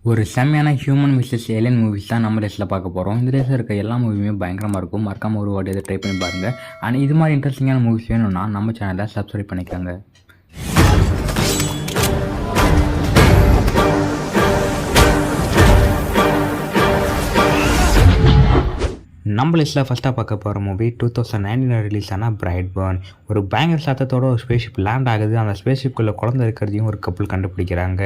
ஒரு செம்மையான human versus alien movies தான் நம்ம லிஸ்ட்டில் பார்க்க போகிறோம். இந்த லிஸ்ட்டில் இருக்க எல்லா மூவியுமே பயங்கரமாக இருக்கும். மறக்காம ஒரு வாட்டி இதை ட்ரை பண்ணி பாருங்கள். அண்ட் இது மாதிரி இன்ட்ரெஸ்டிங்கான மூவிஸ் வேணும்னா நம்ம சேனலை சப்ஸ்கிரைப் பண்ணிக்கோங்க. நம்ம லிஸ்ட்டில் ஃபஸ்ட்டாக பார்க்க போகிற மூவி 2019 ரிலீஸ் ஆன பிரைட் பர்ன். ஒரு பயங்கர சத்தத்தோட ஒரு ஸ்பேஸ்ஷிப் லேண்ட் ஆகுது. அந்த ஸ்பேஸ்ஷிப்புக்குள்ளே குழந்தை இருக்கிறதையும் ஒரு கப்பல் கண்டுபிடிக்கிறாங்க.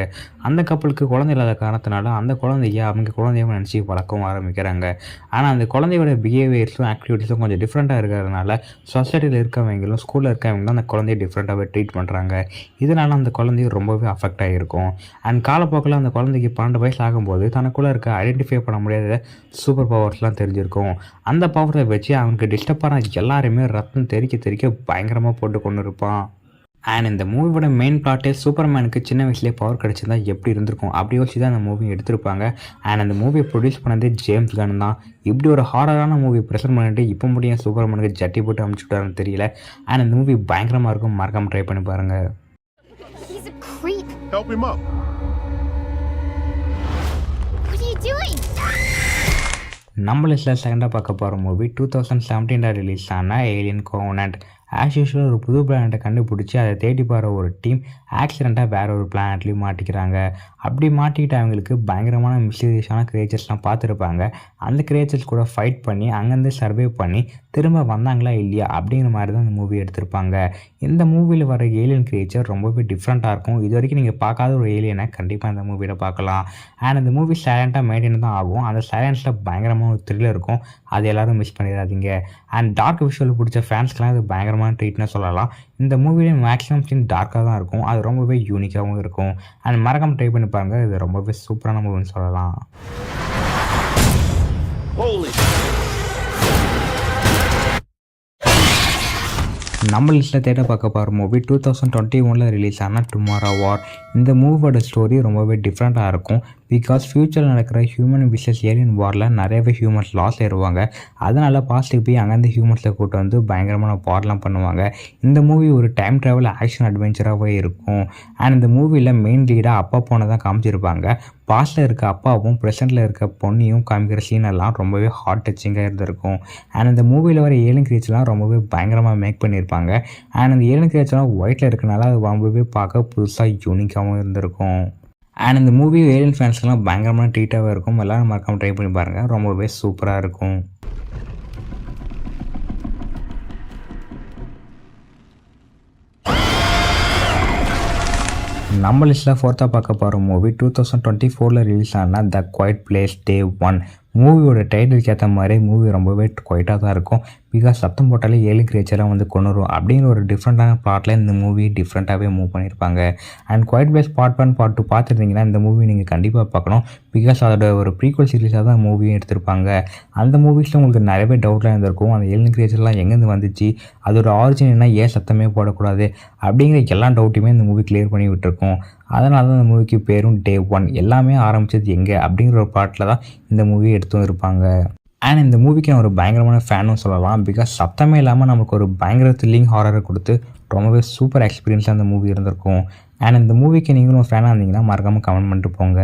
அந்த கப்பலுக்கு குழந்தை இல்லாத காரணத்தினால அந்த குழந்தைய அவங்க குழந்தையும் நினச்சி வளர்க்கவும் ஆரம்பிக்கிறாங்க. ஆனால் அந்த குழந்தையோட பிஹேவியர்ஸும் ஆக்டிவிட்டீஸும் கொஞ்சம் டிஃப்ரெண்ட்டாக இருக்கிறதுனால சொசைட்டியில் இருக்கவங்களும் ஸ்கூலில் இருக்கவங்களும் அந்த குழந்தைய டிஃப்ரெண்ட்டாகவே ட்ரீட் பண்ணுறாங்க. இதனால் அந்த குழந்தையும் ரொம்பவே அஃபெக்ட் ஆகிருக்கும். அண்ட் காலப்போக்கில் அந்த குழந்தைக்கு 12 வயசு ஆகும்போது தனக்குள்ளே இருக்க ஐடென்டிஃபை பண்ண முடியாத சூப்பர் பவர்ஸ்லாம் தெரிஞ்சிருக்கும். அந்த பவரை வச்சு அவனுக்கு டிஸ்டர்பான எல்லாருமே ரத்தம் தெறிக்க பயங்கரமாக போட்டு கொண்டு இருப்பான். அண்ட் இந்த மூவியோட மெயின் பிளாட்டே சூப்பர்மேனுக்கு சின்ன வயசுலேயே பவர் கிடச்சிருந்தா எப்படி இருந்திருக்கும் அப்படி வச்சு தான் அந்த மூவி எடுத்திருப்பாங்க. அண்ட் அந்த மூவியை ப்ரொடியூஸ் பண்ணதே ஜேம்ஸ் கன் தான். இப்படி ஒரு ஹாரரான மூவி ப்ரெசென்ட் பண்ணிட்டு இப்போ முடியும் சூப்பர்மேனுக்கு ஜட்டி போட்டு அனுப்பிச்சுட்டாருன்னு தெரியல. அண்ட் அந்த மூவி பயங்கரமாக இருக்கும். மறக்காமல் ட்ரை பண்ணி பாருங்கள். நம்ம லிஸ்ட்டில் செகண்டாக பார்க்க போகிற மூவி 2017 ரிலீஸ் ஆன ஏலியன் கோவனன்ட். ஆஸ் யூஷுவல் ஒரு புது பிளானட்டை கண்டுபிடிச்சி அதை தேடி போகிற ஒரு டீம் ஆக்சிடெண்ட்டாக வேறு ஒரு பிளானட்லேயும் மாட்டிக்கிறாங்க. அப்படி மாட்டிக்கிட்டு அவங்களுக்கு பயங்கரமான மிஸ்டீரியஸான கிரியேச்சர்ஸ்லாம் பார்த்துருப்பாங்க. அந்த கிரியேச்சர்ஸ் கூட ஃபைட் பண்ணி அங்கேருந்து சர்வே பண்ணி திரும்ப வந்தாங்களா இல்லையா அப்படிங்கிற மாதிரி தான் இந்த மூவி எடுத்திருப்பாங்க. இந்த மூவியில் வர ஏலியன் கிரியேச்சர் ரொம்பவே டிஃப்ரெண்ட்டாக இருக்கும். இது வரைக்கும் நீங்கள் பார்க்காத ஒரு ஏலியனை கண்டிப்பாக இந்த மூவியில் பார்க்கலாம். அண்ட் இந்த மூவி சைலண்ட்டாக மெயின்டைன் தான் ஆகும். அந்த சைலன்ஸில் பயங்கரமான ஒரு த்ரில்லர் இருக்கும். அது எல்லோரும் மிஸ் பண்ணிடாதீங்க. அண்ட் டார்க் விஷுவல் பிடிச்ச ஃபேன்ஸ்க்கெலாம் இது பயங்கரமான ட்ரீட்னு சொல்லலாம். இந்த மூவிலே மேக்ஸிமம் சீன் டார்க்காக தான் இருக்கும். அது ரொம்பவே யூனிக்காகவும் இருக்கும். அண்ட் மறக்காம ட்ரை பண்ணி பாருங்கள். இது ரொம்பவே சூப்பரான மூவின்னு சொல்லலாம். நம்ம லிஸ்ட்டில் தேட பார்க்க போகிற மூவி 2021 ரிலீஸ் ஆன டுமாரோ வார். இந்த மூவியோட ஸ்டோரி ரொம்பவே டிஃப்ரெண்ட்டாக இருக்கும். பிகாஸ் ஃப்யூச்சரில் நடக்கிற ஹியூமன் விசஸ் ஏலியன் வாரில் நிறையவே ஹியூமன்ஸ் லாஸ் ஆயிடுவாங்க. அதனால் பாஸ்ட்டுக்கு போய் அங்கேருந்து ஹியூமன்ஸை கூட்டு வந்து பயங்கரமான வார்லாம் பண்ணுவாங்க. இந்த மூவி ஒரு டைம் ட்ராவல் ஆக்ஷன் அட்வென்ச்சராகவே இருக்கும். அண்ட் இந்த மூவியில் மெயின் லீடாக அப்பா பொண்ணை தான் காமிச்சிருப்பாங்க. பாஸ்ட்டில் இருக்க அப்பாவும் ப்ரெசென்ட்டில் இருக்க பொண்ணையும் காமிக்கிற சீனெல்லாம் ரொம்பவே ஹார்ட் டச்சிங்காக இருந்திருக்கும். அண்ட் இந்த மூவியில் வர ஏலியன் கிரியேச்சர்லாம் ரொம்பவே பயங்கரமாக மேக் பண்ணியிருப்பாங்க. அண்ட் அந்த ஏலியன் கிரியேச்சர்லாம் ஒயிட்டில் இருக்கனால அது ரொம்பவே பார்க்க புதுசாக யூனிக்காகவும் இருந்திருக்கும். அண்ட் இந்த மூவி ஏலியன் ஃபேன்ஸ்க்கெலாம் பயங்கரமான ட்ரீட்டாகவே இருக்கும். எல்லோரும் மறக்காமல் ட்ரை பண்ணி பாருங்கள். ரொம்பவே சூப்பராக இருக்கும். நம்ம லிஸ்ட்டில் ஃபோர்த்தாக பார்க்க போகிற மூவி 2024 ரிலீஸ் ஆன த குவைட் பிளேஸ் டே 1. மூவியோட டைட்டிலுக்கு ஏற்ற மாதிரி மூவி ரொம்பவே குவைட்டாக தான் இருக்கும். பிகாஸ் சத்தம் போட்டாலே ஏலியன் கிரியேச்சராக வந்து கொண்டு வரும் அப்படிங்கிற ஒரு டிஃப்ரெண்ட்டான பிளாட்டில் இந்த மூவி டிஃப்ரெண்ட்டாகவே மூவ் பண்ணியிருப்பாங்க. And quiet place part 1 part 2 பார்த்துருந்தீங்கன்னா இந்த மூவி நீங்கள் கண்டிப்பாக பார்க்கணும். பிகாஸ் அதோட ஒரு ப்ரீக்வல் சீரீஸாக தான் மூவியும் எடுத்திருப்பாங்க. அந்த மூவிஸில் உங்களுக்கு நிறையவே டவுட்லாம் இருந்திருக்கும். அந்த ஏலியன் கிரியேச்சர்லாம் எங்கேருந்து வந்துச்சு, அதோட ஆரிஜின் என்ன, ஏன் சத்தமே போடக்கூடாது அப்படிங்கிற எல்லா டவுட்டையுமே இந்த மூவி கிளியர் பண்ணி விட்டுருக்கோம். அதனால தான் இந்த மூவிக்கு பேரும் டே 1. எல்லாமே ஆரம்பித்தது எங்கே அப்படிங்கிற ஒரு பாட்டில் தான் இந்த மூவியை எடுத்தும் இருப்பாங்க. அண்ட் இந்த மூவிக்கு நான் ஒரு பயங்கரமான ஃபேனும் சொல்லலாம். பிகாஸ் சத்தமே இல்லாமல் நமக்கு ஒரு பயங்கர த்ரில்லிங் ஹாரரை கொடுத்து ரொம்பவே சூப்பர் எக்ஸ்பீரியன்ஸாக அந்த மூவி இருந்திருக்கும். அண்ட் இந்த மூவிக்கு நீங்களும் ஃபேனாக இருந்தீங்கன்னா மறக்காமல் கமெண்ட் பண்ணிட்டு போங்க.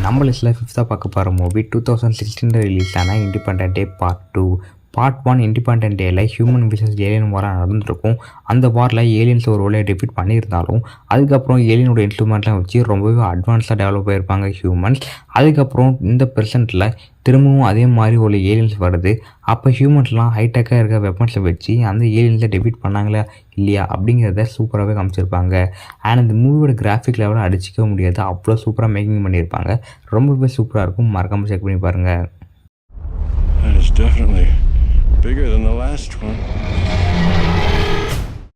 நம்ம லிஸ்ட்டில் 5th பார்க்க போகிற மூவி 2016 ரிலீஸ் ஆன independent day part 2. Part 1 independent டேயில் ஹியூமன் விசஸ் ஏலியன் வாராக நடந்திருக்கும். அந்த வாரில் ஏலியன்ஸ் ஒரு ரோலை டிஃபீட் பண்ணியிருந்தாலும் அதுக்கப்புறம் ஏலியனோட இன்ஸ்ட்ருமெண்ட்லாம் வச்சு ரொம்பவே அட்வான்ஸாக டெவலப் ஆகிருப்பாங்க ஹியூமன்ஸ். அதுக்கப்புறம் இந்த ப்ரெசென்ட்டில் திரும்பவும் அதே மாதிரி ஒரு ஏலியன்ஸ் வருது. அப்போ ஹியூமன்ஸ்லாம் ஹைடெக்காக இருக்க வெப்பன்ஸை வச்சு அந்த ஏலியன்ஸை டிஃபீட் பண்ணாங்களா இல்லையா அப்படிங்கிறத சூப்பராகவே காமிச்சிருப்பாங்க. அண்ட் இந்த மூவியோட கிராஃபிக் லெவலில் அடிச்சிக்க முடியாது. அவ்வளோ சூப்பராக மேக்கிங் பண்ணியிருப்பாங்க. ரொம்பவே சூப்பராக இருக்கும். மறக்காமல் செக் பண்ணி பாருங்கள். Bigger than the last one.